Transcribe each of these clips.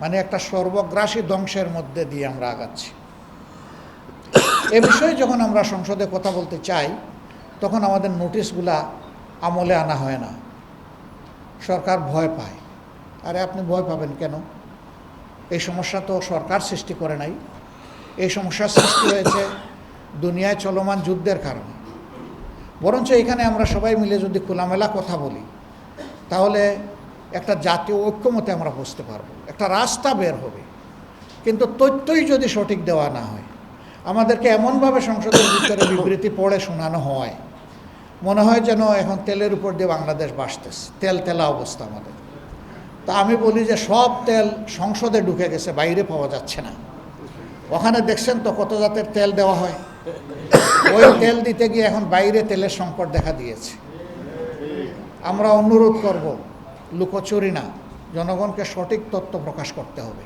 মানে একটা সর্বগ্রাসী ধ্বংসের মধ্যে দিয়ে আমরা আগাচ্ছি। এ বিষয়ে যখন আমরা সংসদে কথা বলতে চাই তখন আমাদের নোটিশগুলা আমলে আনা হয় না, সরকার ভয় পায়। আরে আপনি ভয় পাবেন কেন? এই সমস্যা তো সরকার সৃষ্টি করে নাই, এই সমস্যার সৃষ্টি হয়েছে দুনিয়ায় চলমান যুদ্ধের কারণে। বরঞ্চ এখানে আমরা সবাই মিলে যদি খোলামেলা কথা বলি তাহলে একটা জাতীয় ঐক্যমতে আমরা বুঝতে পারবো, একটা রাস্তা বের হবে। কিন্তু তথ্যই যদি সঠিক দেওয়া না হয়, আমাদেরকে এমনভাবে সংসদের ভিতরে বিবৃতি পড়ে শোনানো হয়, মনে হয় যেন এখন তেলের উপর দিয়ে বাংলাদেশ ভাসতেছে, তেলা অবস্থা আমাদের। তা আমি বলি যে সব তেল সংসদে ঢুকে গেছে, বাইরে পাওয়া যাচ্ছে না। ওখানে দেখছেন তো কত জাতের তেল দেওয়া হয়, ওই তেল দিতে গিয়ে এখন বাইরে তেলের সংকট দেখা দিয়েছে। আমরা অনুরোধ করব, লুকোচুরি না, জনগণকে সঠিক তথ্য প্রকাশ করতে হবে।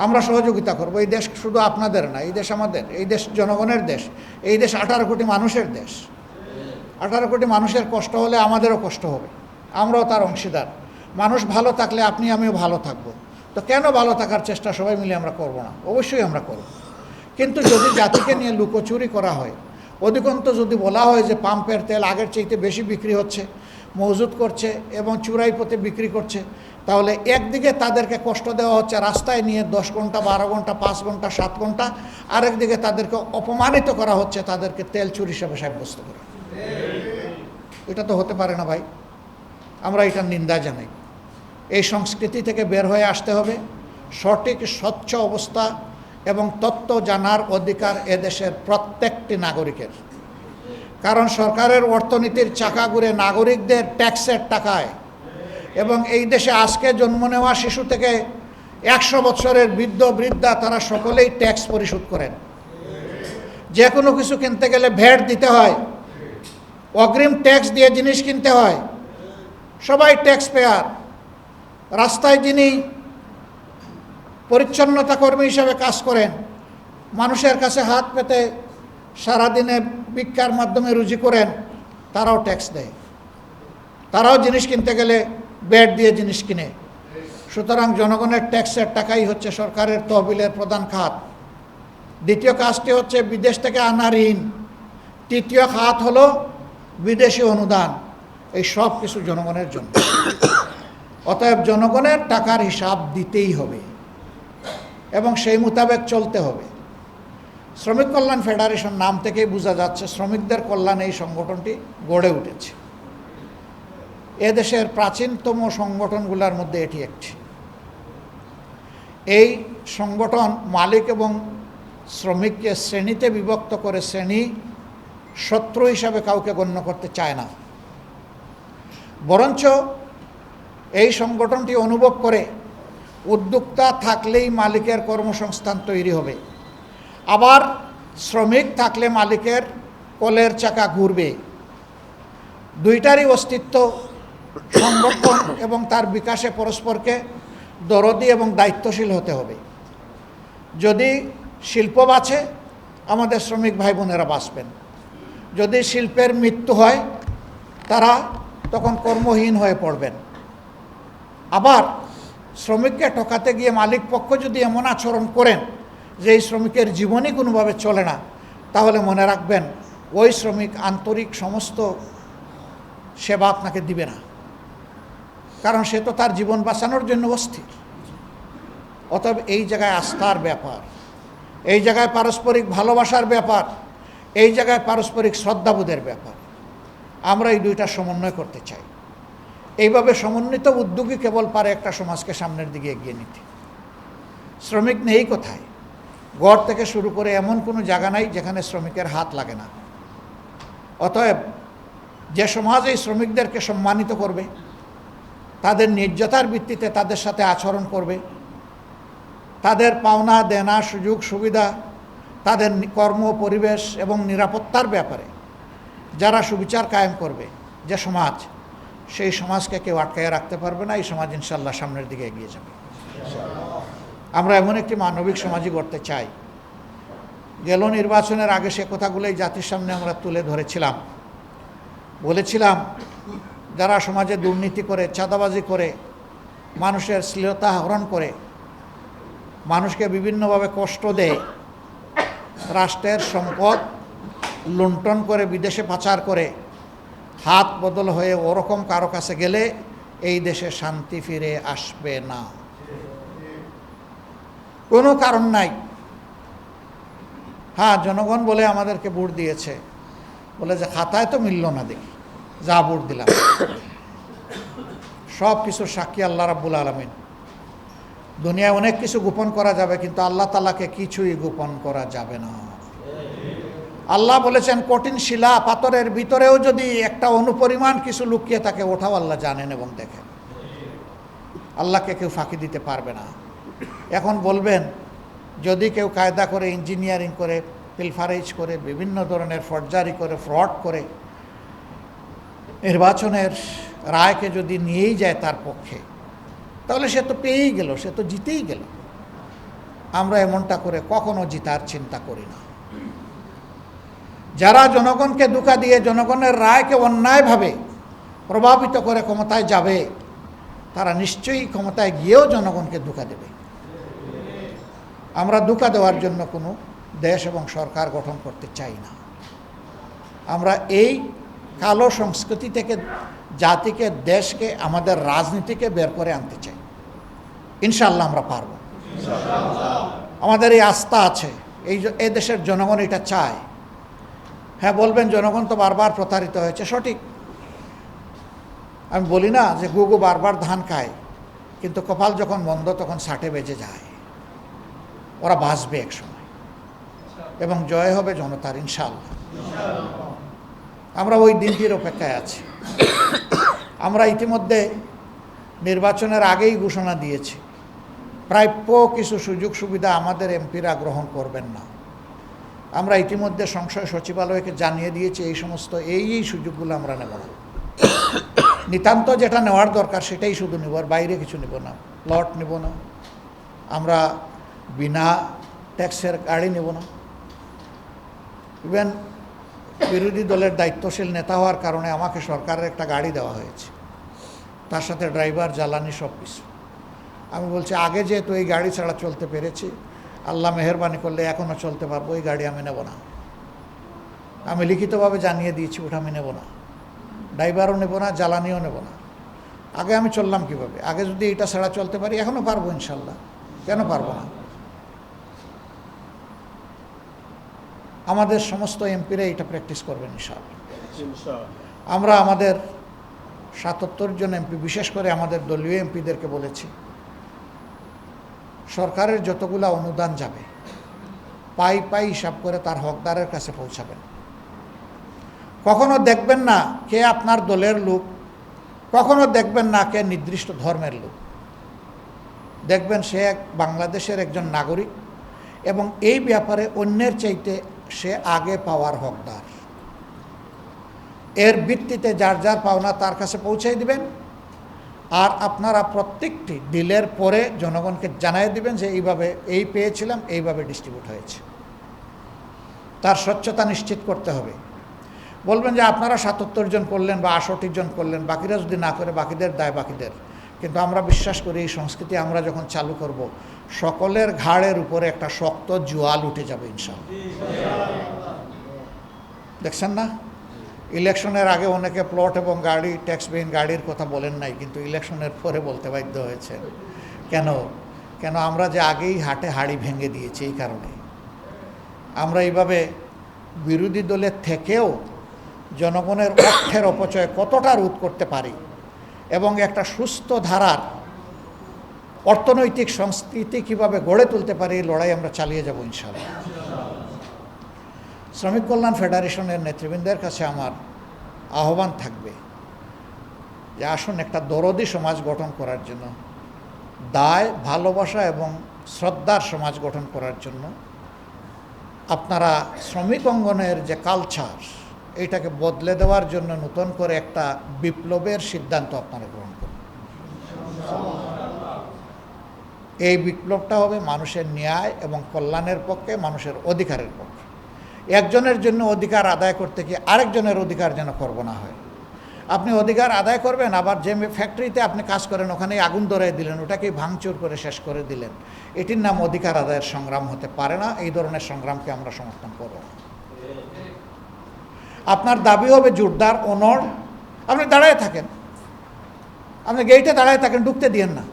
আমরা সহযোগিতা করব। এই দেশ শুধু আপনাদের না, এই দেশ আমাদের, এই দেশ জনগণের দেশ, এই দেশ 18 কোটি মানুষের দেশ। 18 কোটি মানুষের কষ্ট হলে আমাদেরও কষ্ট হবে, আমরাও তার অংশীদার। মানুষ ভালো থাকলে আপনি আমিও ভালো থাকব। তো কেন ভালো থাকার চেষ্টা সবাই মিলে আমরা করব না? অবশ্যই আমরা করব। কিন্তু যদি জাতিকে নিয়ে লুকোচুরি করা হয়, অধিকন্ত যদি বলা হয় যে পাম্পের তেল আগের চাইতে বেশি বিক্রি হচ্ছে, মজুত করছে এবং চুরাই পথে বিক্রি করছে, তাহলে একদিকে তাদেরকে কষ্ট দেওয়া হচ্ছে, রাস্তায় নিয়ে 10 ঘন্টা 12 ঘন্টা 5 ঘন্টা 7 ঘন্টা, আরেকদিকে তাদেরকে অপমানিত করা হচ্ছে, তাদেরকে তেল চুরি হিসাবে সাব্যস্ত করে। এটা তো হতে পারে না ভাই, আমরা এটার নিন্দা জানাই। এই সংস্কৃতি থেকে বের হয়ে আসতে হবে। সঠিক স্বচ্ছ অবস্থা এবং তথ্য জানার অধিকার এদেশের প্রত্যেকটি নাগরিকের। কারণ সরকারের অর্থনীতির চাকা ঘুরে নাগরিকদের ট্যাক্সের টাকায়, এবং এই দেশে আজকে জন্ম নেওয়া শিশু থেকে 100 বছরের বৃদ্ধ বৃদ্ধা তারা সকলেই ট্যাক্স পরিশোধ করেন। যে কোনো কিছু কিনতে গেলে ভ্যাট দিতে হয়, অগ্রিম ট্যাক্স দিয়ে জিনিস কিনতে হয়, সবাই ট্যাক্স পেয়ার। রাস্তায় যিনি পরিচ্ছন্নতা কর্মী হিসাবে কাজ করেন, মানুষের কাছে হাত পেতে সারাদিনে ভিক্ষার মাধ্যমে রুজি করেন, তারাও ট্যাক্স দেয়, তারাও জিনিস কিনতে গেলে ভ্যাট দিয়ে জিনিস কিনে। সুতরাং জনগণের ট্যাক্সের টাকাই হচ্ছে সরকারের তহবিলের প্রধান খাত। দ্বিতীয় কাজটি হচ্ছে বিদেশ থেকে আনা ঋণ। তৃতীয় খাত হলো বিদেশি অনুদান। এই সব কিছু জনগণের জন্য। অতএব জনগণের টাকার হিসাব দিতেই হবে এবং সেই মোতাবেক চলতে হবে। শ্রমিক কল্যাণ ফেডারেশন নাম থেকেই বোঝা যাচ্ছে শ্রমিকদের কল্যাণে এই সংগঠনটি গড়ে উঠেছে। এদেশের প্রাচীনতম সংগঠনগুলোর মধ্যে এটি একটি। এই সংগঠন মালিক এবং শ্রমিককে শ্রেণীতে বিভক্ত করে শ্রেণী শত্রু হিসাবে কাউকে গণ্য করতে চায় না, বরঞ্চ এই সংগঠনটি অনুভব করে উদ্যোক্তা থাকলেই মালিকের কর্মসংস্থান তৈরি হবে, আবার শ্রমিক থাকলে মালিকের কলের চাকা ঘুরবে। দুইটারই অস্তিত্ব সংরক্ষণ এবং তার বিকাশে পরস্পরকে দরদি এবং দায়িত্বশীল হতে হবে। যদি শিল্প বাঁচে, আমাদের শ্রমিক ভাই বোনেরা বাঁচবেন। যদি শিল্পের মৃত্যু হয়, তারা তখন কর্মহীন হয়ে পড়বেন। আবার শ্রমিককে ঠকাতে গিয়ে মালিক পক্ষ যদি এমন আচরণ করেন যে এই শ্রমিকের জীবনই কোনোভাবে চলে না, তাহলে মনে রাখবেন ওই শ্রমিক আন্তরিক সমস্ত সেবা আপনাকে দিবে না, কারণ সে তো তার জীবন বাঁচানোর জন্য অস্থির। অতএব এই জায়গায় আস্থার ব্যাপার, এই জায়গায় পারস্পরিক ভালোবাসার ব্যাপার, এই জায়গায় পারস্পরিক শ্রদ্ধাবোধের ব্যাপার। আমরা এই দুইটা সমন্বয় করতে চাই। এইভাবে সমন্বিত উদ্যোগই কেবল পারে একটা সমাজকে সামনের দিকে এগিয়ে নিতে। শ্রমিক নেই কোথায়? ঘর থেকে শুরু করে এমন কোনো জায়গা নাই যেখানে শ্রমিকের হাত লাগে না। অতএব যে সমাজ এই শ্রমিকদেরকে সম্মানিত করবে, তাদের ন্যায্যতার ভিত্তিতে তাদের সাথে আচরণ করবে, তাদের পাওনা দেনা সুযোগ সুবিধা, তাদের কর্ম পরিবেশ এবং নিরাপত্তার ব্যাপারে যারা সুবিচার কায়েম করবে, যে সমাজ, সেই সমাজকে কেউ আটকায় রাখতে পারবে না। এই সমাজ ইনশাল্লাহ সামনের দিকে এগিয়ে যাবে। আমরা এমন একটি মানবিক সমাজই গড়তে চাই। গেল নির্বাচনের আগে সে কথাগুলোই জাতির সামনে আমরা তুলে ধরেছিলাম। বলেছিলাম যারা সমাজে দুর্নীতি করে, চাঁদাবাজি করে, মানুষের শ্লীলতা হরণ করে, মানুষকে বিভিন্নভাবে কষ্ট দেয়, রাষ্ট্রের সম্পদ লুণ্ঠন করে বিদেশে পাচার করে, হাত বদল হয়ে ওরকম কারো কাছে গেলে এই দেশে শান্তি ফিরে আসবে না। কোনো কারণ নাই। হ্যাঁ, জনগণ বলে আমাদেরকে ভোট দিয়েছে, বলে যে খাতায় তো মিলল না, দেখি যা ভোট দিলাম। সব কিছুর সাক্ষী আল্লাহ রাব্বুল আলামিন। দুনিয়ায় অনেক কিছু গোপন করা যাবে, কিন্তু আল্লাহ তাআলাকে কিছুই গোপন করা যাবে না। আল্লাহ বলেছেন, কঠিন শিলা পাথরের ভিতরেও যদি একটা অনুপরিমাণ কিছু লুকিয়ে থাকে, ওঠাও আল্লাহ জানেন এবং দেখেন। আল্লাহকে কেউ ফাঁকি দিতে পারবে না। এখন বলবেন, যদি কেউ কায়দা করে, ইঞ্জিনিয়ারিং করে, পিলফারেজ করে, বিভিন্ন ধরনের ফর্জারি করে, ফ্রড করে নির্বাচনের রায়কে যদি নিয়েই যায় তার পক্ষে, তাহলে সে তো পেয়েই গেল, সে তো জিতেই গেল। আমরা এমনটা করে কখনো জিতার চিন্তা করি না। যারা জনগণকে ধোঁকা দিয়ে জনগণের রায়কে অন্যায়ভাবে প্রভাবিত করে ক্ষমতায় যাবে, তারা নিশ্চয়ই ক্ষমতায় গিয়েও জনগণকে ধোঁকা দেবে। আমরা ধোঁকা দেওয়ার জন্য কোনো দেশ এবং সরকার গঠন করতে চাই না। আমরা এই কালো সংস্কৃতি থেকে জাতিকে, দেশকে, আমাদের রাজনীতিকে বের করে আনতে চাই। ইনশাআল্লাহ আমরা পারব। আমাদের এই আস্থা আছে, এই দেশের জনগণ এটা চায়। হ্যাঁ, বলবেন জনগণ তো বারবার প্রতারিত হয়েছে, সঠিক। আমি বলি না যে গুগু বারবার ধান খায়, কিন্তু কপাল যখন মন্দ তখন ষাটে বেজে যায়। ওরা বাঁচবে এক সময় এবং জয় হবে জনতার, ইনশাআল্লাহ। আমরা ওই দিনটির অপেক্ষায় আছি। আমরা ইতিমধ্যে নির্বাচনের আগেই ঘোষণা দিয়েছি, প্রাপ্য কিছু সুযোগ সুবিধা আমাদের এমপিরা গ্রহণ করবেন না। আমরা ইতিমধ্যে সংসদ সচিবালয়কে জানিয়ে দিয়েছি, এই সমস্ত এই সুযোগগুলো আমরা নেব না। নিতান্ত যেটা নেওয়ার দরকার সেটাই শুধু নেব, আর বাইরে কিছু নেব না। প্লট নেব না, আমরা বিনা ট্যাক্সের গাড়ি নেব না। ইভেন বিরোধী দলের দায়িত্বশীল নেতা হওয়ার কারণে আমাকে সরকারের একটা গাড়ি দেওয়া হয়েছে, তার সাথে ড্রাইভার, জ্বালানি, সব কিছু। আমি বলছি, আগে যেহেতু এই গাড়ি ছাড়া চলতে পেরেছি, আল্লাহ মেহরবানি করলে এখনও চলতে পারবো, এই গাড়ি আমি নেব না। আমি লিখিতভাবে জানিয়ে দিয়েছি, ওটা আমি নেব না। ড্রাইভারও নেব না, জ্বালানিও নেব না। আগে আমি চললাম কিভাবে? আগে যদি এটা ছাড়া চলতে পারি, এখনও পারবো ইনশাল্লাহ। কেন পারবো না? আমাদের সমস্ত এমপিরা এটা প্র্যাকটিস করবেন ইনশাআল্লাহ। আমরা আমাদের ৭৭ জন এমপি, বিশেষ করে আমাদের দলীয় এমপিদেরকে বলেছি, সরকারের যতগুলা অনুদান যাবে পাই পাই হিসাব করে তার হকদারের কাছে পৌঁছাবেন। কখনো দেখবেন না কে আপনার দলের লোক, কখনো দেখবেন না কে নির্দিষ্ট ধর্মের লোক। দেখবেন সে এক বাংলাদেশের একজন নাগরিক এবং এই ব্যাপারে অন্যের চাইতে সে আগে পাওয়ার হকদার। এর ভিত্তিতে যার যার পাওনা তার কাছে পৌঁছাই দিবেন, আর আপনারা প্রত্যেকটি ডিলের পরে জনগণকে জানাই দিবেন যে এইভাবে এই পেয়েছিলাম, এইভাবে ডিস্ট্রিবিউট হয়েছে। তার স্বচ্ছতা নিশ্চিত করতে হবে। বলবেন যে আপনারা ৭৭ জন করলেন বা ৬৮ জন করলেন, বাকিরা যদি না করে বাকিদের দায় বাকিদের। কিন্তু আমরা বিশ্বাস করি এই সংস্কৃতি আমরা যখন চালু করব, সকলের ঘাড়ের উপরে একটা শক্ত জোয়াল উঠে যাবে ইনশাআল্লাহ। দেখছেন না, ইলেকশনের আগে অনেকে প্লট এবং গাড়ি, ট্যাক্সবিহীন গাড়ির কথা বলেন নাই, কিন্তু ইলেকশনের পরে বলতে বাধ্য হয়েছে। কেন আমরা যে আগেই হাটে হাড়ি ভেঙে দিয়েছি, এই কারণে। আমরা এইভাবে বিরোধী দলের থেকেও জনগণের অর্থের অপচয় কতটা রোধ করতে পারি এবং একটা সুস্থ ধারার অর্থনৈতিক সংস্কৃতি কীভাবে গড়ে তুলতে পারি, এই লড়াই আমরা চালিয়ে যাব ইনশাআল্লাহ। শ্রমিক কল্যাণ ফেডারেশনের নেতৃবৃন্দের কাছে আমার আহ্বান থাকবে যে আসুন একটা দরদি সমাজ গঠন করার জন্য, দায়, ভালোবাসা এবং শ্রদ্ধার সমাজ গঠন করার জন্য আপনারা শ্রমিক অঙ্গনের যে কালচার, এইটাকে বদলে দেওয়ার জন্য নতুন করে একটা বিপ্লবের সিদ্ধান্ত আপনারা গ্রহণ করুন। এই বিপ্লবটা হবে মানুষের ন্যায় এবং কল্যাণের পক্ষে, মানুষের অধিকারের পক্ষে। একজনের জন্য অধিকার আদায় করতে গিয়ে আরেকজনের অধিকার যেন করব না হয়। আপনি অধিকার আদায় করবেন, আবার যে ফ্যাক্টরিতে আপনি কাজ করেন ওখানে আগুন ধরাই দিলেন, ওটাকে ভাঙচুর করে শেষ করে দিলেন। এটির নাম অধিকার আদায়ের সংগ্রাম হতে পারে না। এই ধরনের সংগ্রামকে আমরা সমর্থন করব। আপনার দাবি হবে জোরদার, অনড়। আপনি দাঁড়ায় থাকেন, আপনি গেইটে দাঁড়ায় থাকেন, ঢুকতে দিয়েন না।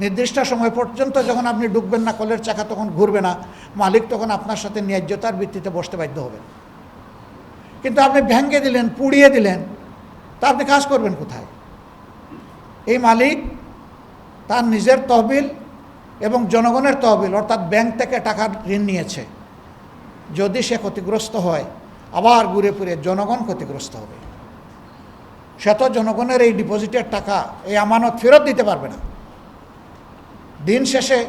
নির্দিষ্ট সময় পর্যন্ত যখন আপনি ঢুকবেন না, কলের চাকা তখন ঘুরবে না, মালিক তখন আপনার সাথে ন্যায্যতার ভিত্তিতে বসতে বাধ্য হবেন। কিন্তু আপনি ভেঙে দিলেন, পুড়িয়ে দিলেন, তা আপনি কাজ করবেন কোথায়? এই মালিক তার নিজের তহবিল এবং জনগণের তহবিল অর্থাৎ ব্যাংক থেকে টাকা ঋণ নিয়েছে। যদি সে ক্ষতিগ্রস্ত হয়, আবার ঘুরে ফিরে জনগণ ক্ষতিগ্রস্ত হবে। সে তো জনগণের এই ডিপোজিটের টাকা, এই আমানত ফেরত দিতে পারবে না। দিন শেষে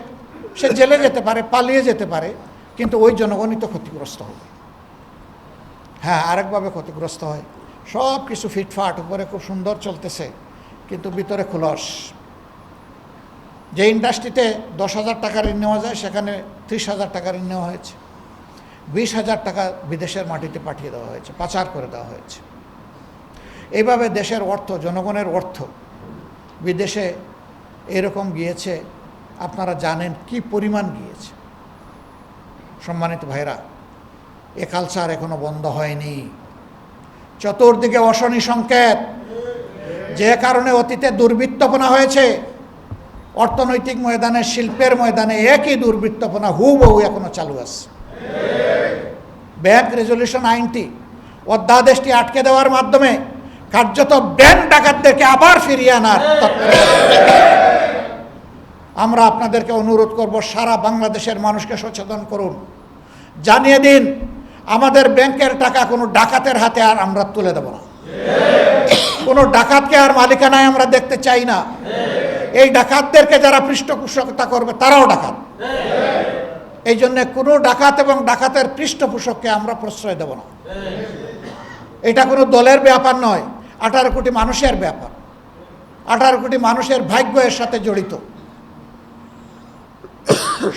সে জেলে যেতে পারে, পালিয়ে যেতে পারে, কিন্তু ওই জনগণই তো ক্ষতিগ্রস্ত হবে। হ্যাঁ, আরেকভাবে ক্ষতিগ্রস্ত হয়। সব কিছু ফিটফাট, উপরে খুব সুন্দর চলতেছে, কিন্তু ভিতরে খুলস। যে ইন্ডাস্ট্রিতে 10,000 টাকা ঋণ নেওয়া যায়, সেখানে 30,000 টাকা ঋণ নেওয়া হয়েছে। 20,000 টাকা বিদেশের মাটিতে পাঠিয়ে দেওয়া হয়েছে, পাচার করে দেওয়া হয়েছে। এইভাবে দেশের অর্থ, জনগণের অর্থ বিদেশে এরকম গিয়েছে, আপনারা জানেন কি পরিমাণ গিয়েছে। সম্মানিত ভাইরা, এ কালচার এখনো বন্ধ হয়নি। চতুর্দিকে অশনি সংকেত, যে কারণে অতীতে দুর্বৃত্তপনা হয়েছে। অর্থনৈতিক ময়দানে, শিল্পের ময়দানে একই দুর্বৃত্তপনা হুবহু এখনো চালু আছে। ব্যাংক রেজলিউশন আইনটি, অধ্যাদেশটি আটকে দেওয়ার মাধ্যমে কার্যত ব্যাংক ডাকাতদেরকে আবার ফিরিয়ে আনার আমরা আপনাদেরকে অনুরোধ করব, সারা বাংলাদেশের মানুষকে সচেতন করুন, জানিয়ে দিন আমাদের ব্যাংকের টাকা কোনো ডাকাতের হাতে আর আমরা তুলে দেব না। কোনো ডাকাতকে আর মালিকানায় আমরা দেখতে চাই না। এই ডাকাতদেরকে যারা পৃষ্ঠপোষকতা করবে তারাও ডাকাত। এই জন্য কোনো ডাকাত এবং ডাকাতের পৃষ্ঠপোষককে আমরা প্রশ্রয় দেব না। এটা কোনো দলের ব্যাপার নয়, 18 কোটি মানুষের ব্যাপার। 18 কোটি মানুষের ভাগ্য এর সাথে জড়িত।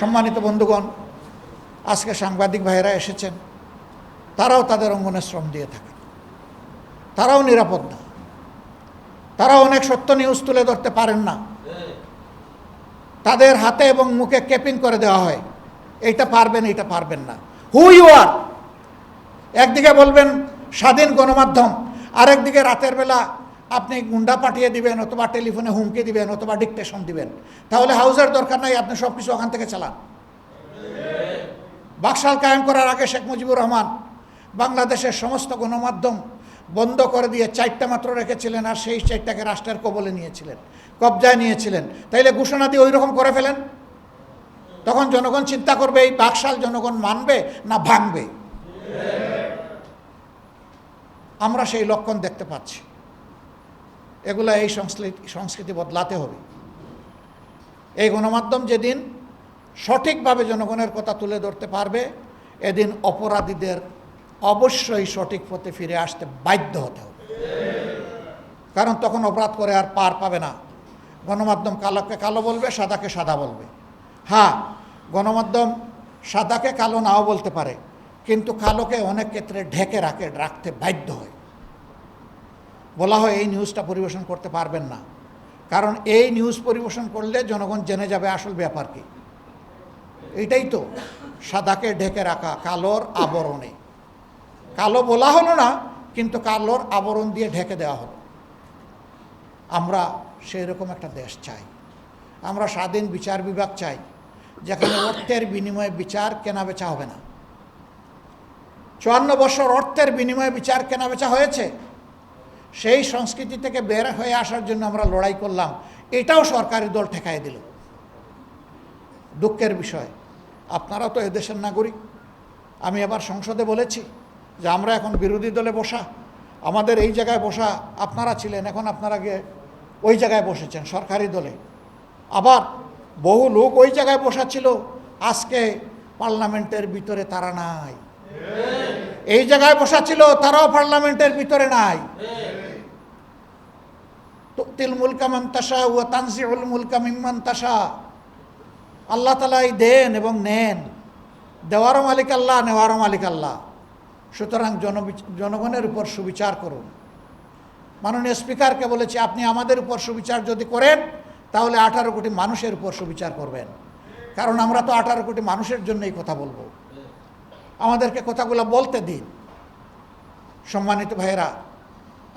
সম্মানিত বন্ধুগণ, আজকে সাংবাদিক ভাইয়েরা এসেছেন, তারাও তাদের অঙ্গনে শ্রম দিয়ে থাকেন, তারাও নিরাপদ না, তারাও অনেক সত্য নিউজ তুলে ধরতে পারেন না। তাদের হাতে এবং মুখে ক্যাপিং করে দেওয়া হয়, এইটা পারবেন, এইটা পারবেন না। হু ইউ আর, একদিকে বলবেন স্বাধীন গণমাধ্যম, আরেকদিকে রাতের বেলা আপনি গুন্ডা পাঠিয়ে দিবেন, অথবা টেলিফোনে হুমকি দিবেন, অথবা ডিকটেশন দিবেন। তাহলে হাউসের দরকার নাই, আপনি সব কিছু ওখান থেকে চালান। বাকশাল কায়েম করার আগে শেখ মুজিবুর রহমান বাংলাদেশের সমস্ত গণমাধ্যম বন্ধ করে দিয়ে 4টা মাত্র রেখেছিলেন, আর সেই 4টাকে রাষ্ট্রের কবলে নিয়েছিলেন, কবজায় নিয়েছিলেন। তাইলে ঘোষণা দিয়ে ওই রকম করে ফেলেন, তখন জনগণ চিন্তা করবে এই বাকশাল জনগণ মানবে না ভাঙবে। আমরা সেই লক্ষণ দেখতে পাচ্ছি। এগুলা, এই সংস্কৃতি বদলাতে হবে। এই গণমাধ্যম যেদিন সঠিকভাবে জনগণের কথা তুলে ধরতে পারবে, এদিন অপরাধীদের অবশ্যই সঠিক পথে ফিরে আসতে বাধ্য হতে হবে। কারণ তখন অপরাধ করে আর পার পাবে না। গণমাধ্যম কালোকে কালো বলবে, সাদাকে সাদা বলবে। হ্যাঁ, গণমাধ্যম সাদাকে কালো নাও বলতে পারে, কিন্তু কালোকে অনেক ক্ষেত্রে ঢেকে রাখতে বাধ্য হয়। বলা হয় এই নিউজটা পরিবেশন করতে পারবেন না, কারণ এই নিউজ পরিবেশন করলে জনগণ জেনে যাবে আসল ব্যাপার কি। এইটাই তো সাদাকে ঢেকে রাখা, কালোর আবরণে। কালো বলা হলো না, কিন্তু কালোর আবরণ দিয়ে ঢেকে দেওয়া হলো। আমরা সেই রকম একটা দেশ চাই। আমরা স্বাধীন বিচার বিভাগ চাই, যেখানে অর্থের বিনিময়ে বিচার কেনাবেচা হবে না। 54 বছর অর্থের বিনিময়ে বিচার কেনাবেচা হয়েছে। সেই সংস্কৃতি থেকে বের হয়ে আসার জন্য আমরা লড়াই করলাম, এটাও সরকারি দল ঠেকাই দিল। দুঃখের বিষয়, আপনারা তো এদেশের নাগরিক। আমি আবার সংসদে বলেছি যে আমরা এখন বিরোধী দলে বসা, আমাদের এই জায়গায় বসা আপনারা ছিলেন, এখন আপনারা গিয়ে ওই জায়গায় বসেছেন সরকারি দলে। আবার বহু লোক ওই জায়গায় বসা ছিল, আজকে পার্লামেন্টের ভিতরে তারা নাই। এই জায়গায় বসা ছিল, তারাও পার্লামেন্টের ভিতরে নাই। তুতিল মুলকা মান তাশা ওয়া তানজিউল মুলকা মিম্মান তাশা। আল্লাহ তাআলাই দেন এবং নেন, দেওয়ারও মালিক আল্লাহ, নেওয়ারও মালিক আল্লাহ। সুতরাং জনগণের উপর সুবিচার করুন। মাননীয় স্পিকারকে বলেছি, আপনি আমাদের উপর সুবিচার যদি করেন তাহলে 18 কোটি মানুষের উপর সুবিচার করবেন, কারণ আমরা তো 18 কোটি মানুষের জন্যই কথা বলবো, আমাদেরকে কথাগুলো বলতে দিন। সম্মানিত ভাইয়েরা,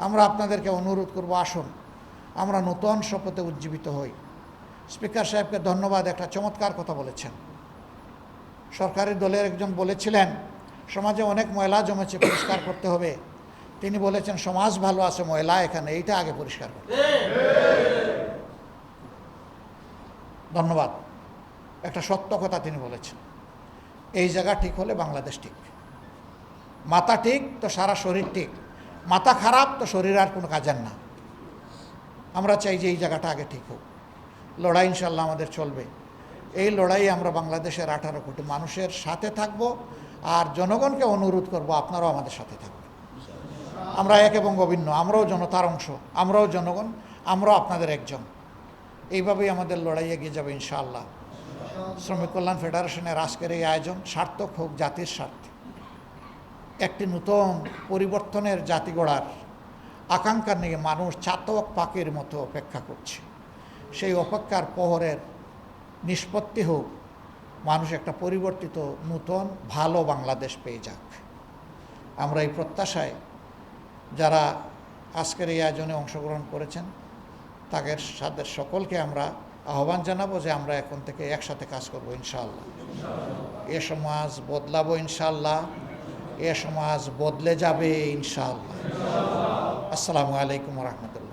আমরা আপনাদেরকে অনুরোধ করব, আসুন আমরা নূতন শপথে উজ্জীবিত হই। স্পিকার সাহেবকে ধন্যবাদ, একটা চমৎকার কথা বলেছেন। সরকারি দলের একজন বলেছিলেন সমাজে অনেক ময়লা জমেছে, পরিষ্কার করতে হবে। তিনি বলেছেন সমাজ ভালো আছে, ময়লা এখানে, এইটা আগে পরিষ্কার করতে। ধন্যবাদ, একটা সত্য কথা তিনি বলেছেন। এই জায়গা ঠিক হলে বাংলাদেশ ঠিক। মাথা ঠিক তো সারা শরীর ঠিক, মাথা খারাপ তো শরীর আর কোনো কাজের না। আমরা চাই যে এই জায়গাটা আগে ঠিক হোক। লড়াই ইনশাল্লাহ আমাদের চলবে। এই লড়াই আমরা বাংলাদেশের 18 কোটি মানুষের সাথে থাকব, আর জনগণকে অনুরোধ করব আপনারাও আমাদের সাথে থাকবেন। আমরা এক এবং অভিন্ন, আমরাও জনতার অংশ, আমরাও জনগণ, আমরাও আপনাদের একজন। এইভাবেই আমাদের লড়াই এগিয়ে যাবে ইনশাআল্লাহ। শ্রমিক কল্যাণ ফেডারেশনের আজকের এই আয়োজন সার্থক হোক জাতির স্বার্থে। একটি নতুন পরিবর্তনের জাতি গড়ার আকাঙ্ক্ষা নিয়ে মানুষ চাতক পাখির মতো অপেক্ষা করছে। সেই অপেক্ষার প্রহরের নিষ্পত্তি হোক, মানুষ একটা পরিবর্তিত নতুন ভালো বাংলাদেশ পেয়ে যাক। আমরা এই প্রত্যাশায় যারা আজকের এই আয়োজনে অংশগ্রহণ করেছেন তাদের সাথে সকলকে আমরা আহ্বান জানাবো যে আমরা এখন থেকে একসাথে কাজ করবো ইনশাআল্লাহ। এ সমাজ বদলাবো ইনশাআল্লাহ, এ সমাজ বদলে যাবে ইনশাআল্লাহ। আসসালামু আলাইকুম ওয়া রাহমাতুল্লাহ।